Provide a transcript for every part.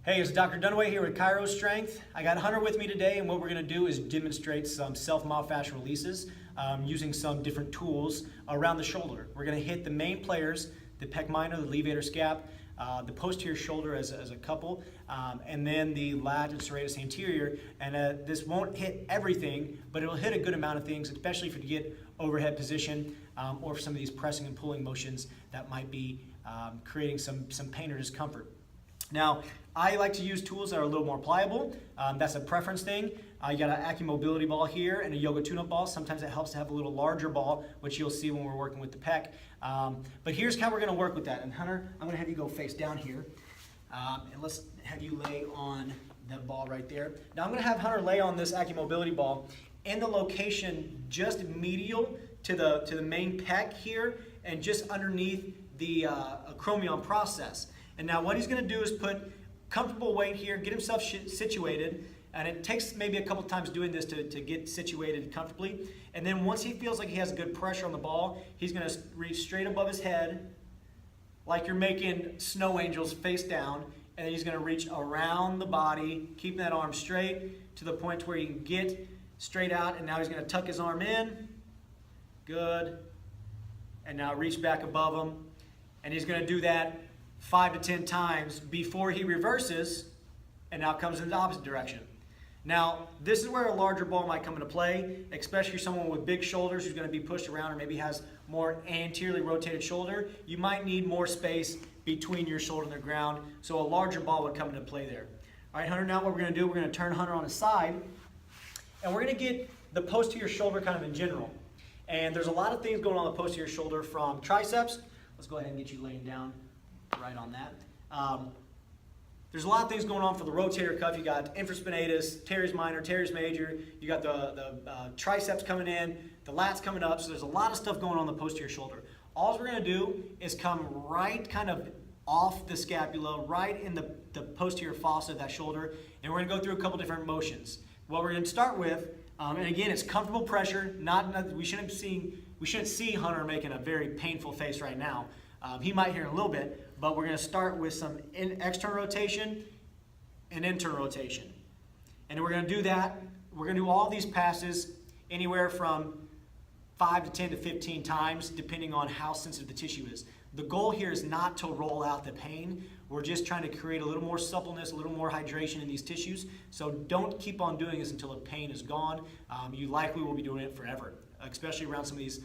Hey, it's Dr. Dunaway here with Chiro Strength. I got Hunter with me today, and what we're going to do is demonstrate some self-myofascial releases using some different tools around the shoulder. We're going to hit the main players, the pec minor, the levator scap, the posterior shoulder as a couple, and then the lat and serratus anterior. And this won't hit everything, but it'll hit a good amount of things, especially if you get overhead position or for some of these pressing and pulling motions that might be creating some pain or discomfort. Now, I like to use tools that are a little more pliable. That's a preference thing. You got an AccuMobility ball here and a yoga tune-up ball. Sometimes it helps to have a little larger ball, which you'll see when we're working with the pec. But here's how we're going to work with that. And Hunter, I'm going to have you go face down here. And let's have you lay on that ball right there. Now I'm going to have Hunter lay on this AccuMobility ball in the location just medial to the main pec here and just underneath the acromion process. And now what he's going to do is put comfortable weight here, get himself situated, and it takes maybe a couple times doing this to get situated comfortably. And then once he feels like he has good pressure on the ball, he's going to reach straight above his head like you're making snow angels face down, and then he's going to reach around the body, keeping that arm straight to the point where he can get straight out, and now he's going to tuck his arm in. Good. And now reach back above him, and he's going to do that 5 to 10 times before he reverses and now comes in the opposite direction. Now, this is where a larger ball might come into play, especially someone with big shoulders who's going to be pushed around or maybe has more anteriorly rotated shoulder. You might need more space between your shoulder and the ground, so a larger ball would come into play there. All right, Hunter, now what we're going to do, we're going to turn Hunter on his side, and we're going to get the posterior shoulder kind of in general. And there's a lot of things going on the posterior shoulder from triceps. Let's go ahead and get you laying down right on that. There's a lot of things going on for the rotator cuff. You got infraspinatus, teres minor, teres major. You got the triceps coming in, the lats coming up. So there's a lot of stuff going on the posterior shoulder. All we're going to do is come right kind of off the scapula, right in the posterior fossa of that shoulder, and we're going to go through a couple different motions. What we're going to start with, and again, it's comfortable pressure. We shouldn't see Hunter making a very painful face right now. He might hear a little bit, but we're going to start with some external rotation and internal rotation. And we're going to do that. We're going to do all these passes anywhere from 5 to 10 to 15 times, depending on how sensitive the tissue is. The goal here is not to roll out the pain. We're just trying to create a little more suppleness, a little more hydration in these tissues. So don't keep on doing this until the pain is gone. You likely will be doing it forever, especially around some of these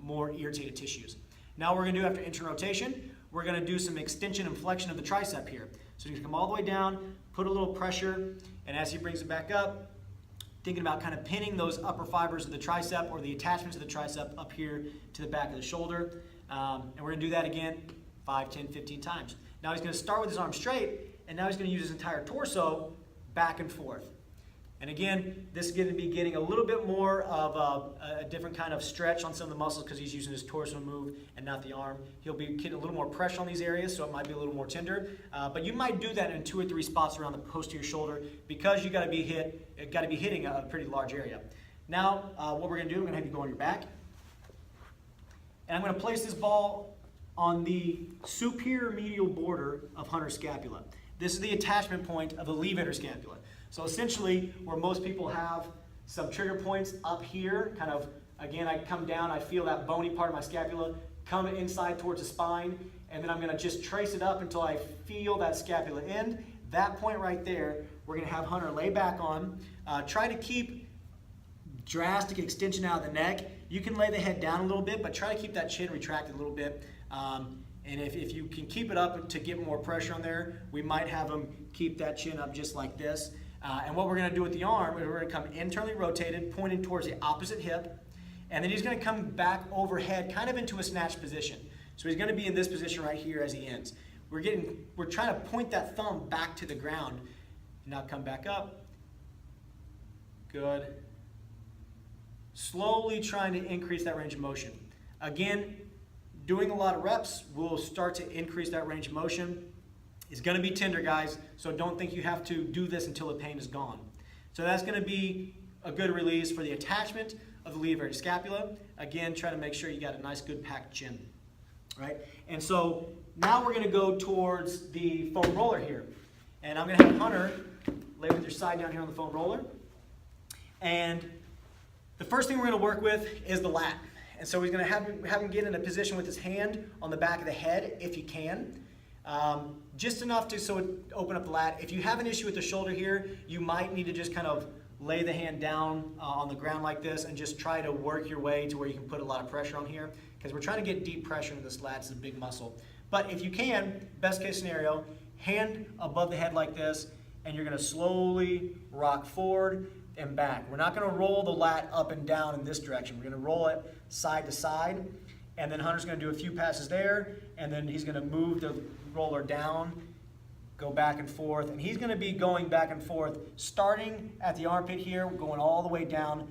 more irritated tissues. Now we're going to do, after internal rotation, we're going to do some extension and flexion of the tricep here. So he's going to come all the way down, put a little pressure, and as he brings it back up, thinking about kind of pinning those upper fibers of the tricep or the attachments of the tricep up here to the back of the shoulder. And we're going to do that again 5, 10, 15 times. Now he's going to start with his arm straight, and now he's going to use his entire torso back and forth. And again, this is going to be getting a little bit more of a different kind of stretch on some of the muscles because he's using his torso move and not the arm. He'll be getting a little more pressure on these areas, so it might be a little more tender. But you might do that in 2 or 3 spots around the posterior shoulder because you got to be hitting a pretty large area. Now, what we're going to do, I'm going to have you go on your back, and I'm going to place this ball on the superior medial border of Hunter's scapula. This is the attachment point of the levator scapula. So essentially, where most people have some trigger points up here, kind of, again, I come down, I feel that bony part of my scapula come inside towards the spine, and then I'm going to just trace it up until I feel that scapula end. That point right there, we're going to have Hunter lay back on. Try to keep drastic extension out of the neck. You can lay the head down a little bit, but try to keep that chin retracted a little bit. And if you can keep it up to get more pressure on there, we might have him keep that chin up just like this. And what we're going to do with the arm is we're going to come internally rotated, pointing towards the opposite hip, and then he's going to come back overhead, kind of into a snatch position. So he's going to be in this position right here as he ends. We're trying to point that thumb back to the ground. Now come back up. Good. Slowly trying to increase that range of motion. Again, doing a lot of reps will start to increase that range of motion. It's going to be tender, guys, so don't think you have to do this until the pain is gone. So that's going to be a good release for the attachment of the levator scapula. Again, try to make sure you got a nice, good packed chin. Right? And so now we're going to go towards the foam roller here. And I'm gonna have Hunter lay with your side down here on the foam roller. And the first thing we're gonna work with is the lat. And so he's gonna have him get in a position with his hand on the back of the head, if you can. Just enough to so it open up the lat. If you have an issue with the shoulder here, you might need to just kind of lay the hand down on the ground like this and just try to work your way to where you can put a lot of pressure on here, because we're trying to get deep pressure into this lat. It's a big muscle. But if you can, best case scenario, hand above the head like this, and you're gonna slowly rock forward and back. We're not gonna roll the lat up and down in this direction. We're gonna roll it side to side, and then Hunter's gonna do a few passes there, and then he's gonna move the roller down, go back and forth, and he's gonna be going back and forth, starting at the armpit here, going all the way down,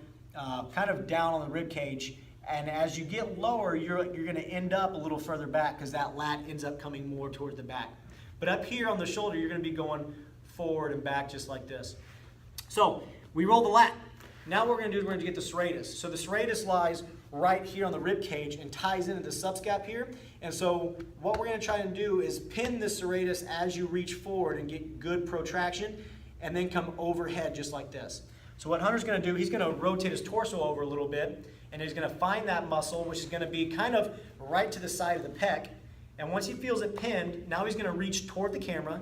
kind of down on the rib cage, and as you get lower, you're gonna end up a little further back because that lat ends up coming more towards the back. But up here on the shoulder, you're gonna be going forward and back just like this. So we roll the lat. Now what we're gonna do is we're gonna get the serratus. So the serratus lies right here on the rib cage and ties into the subscap here. And so what we're gonna try to do is pin the serratus as you reach forward and get good protraction, and then come overhead just like this. So what Hunter's gonna do, he's gonna rotate his torso over a little bit, and he's gonna find that muscle, which is gonna be kind of right to the side of the pec. And once he feels it pinned, now he's gonna reach toward the camera.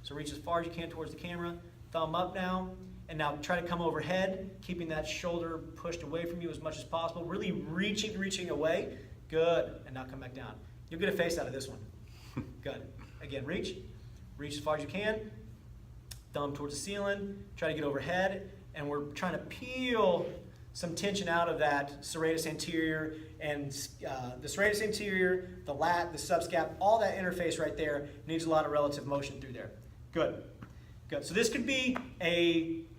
So reach as far as you can towards the camera, thumb up now, and now try to come overhead, keeping that shoulder pushed away from you as much as possible, really reaching away. Good, and now come back down. You'll get a face out of this one. Good. Again, reach as far as you can, thumb towards the ceiling, try to get overhead, and we're trying to peel some tension out of that serratus anterior, and the serratus anterior, the lat, the subscap, all that interface right there needs a lot of relative motion through there. Good. Good. So this could be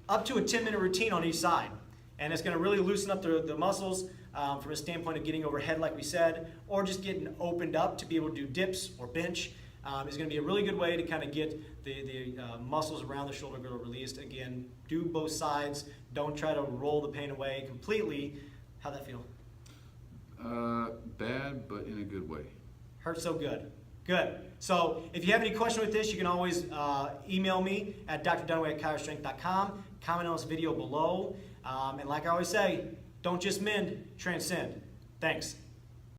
up to a 10-minute routine on each side, and it's going to really loosen up the muscles from a standpoint of getting overhead like we said, or just getting opened up to be able to do dips or bench. Is going to be a really good way to kind of get the muscles around the shoulder girdle released. Again, do both sides. Don't try to roll the pain away completely. How'd that feel? Bad, but in a good way. Hurt so good. Good. So if you have any question with this, you can always email me at drdunaway@chirostrength.com. Comment on this video below. And like I always say, don't just mend, transcend. Thanks.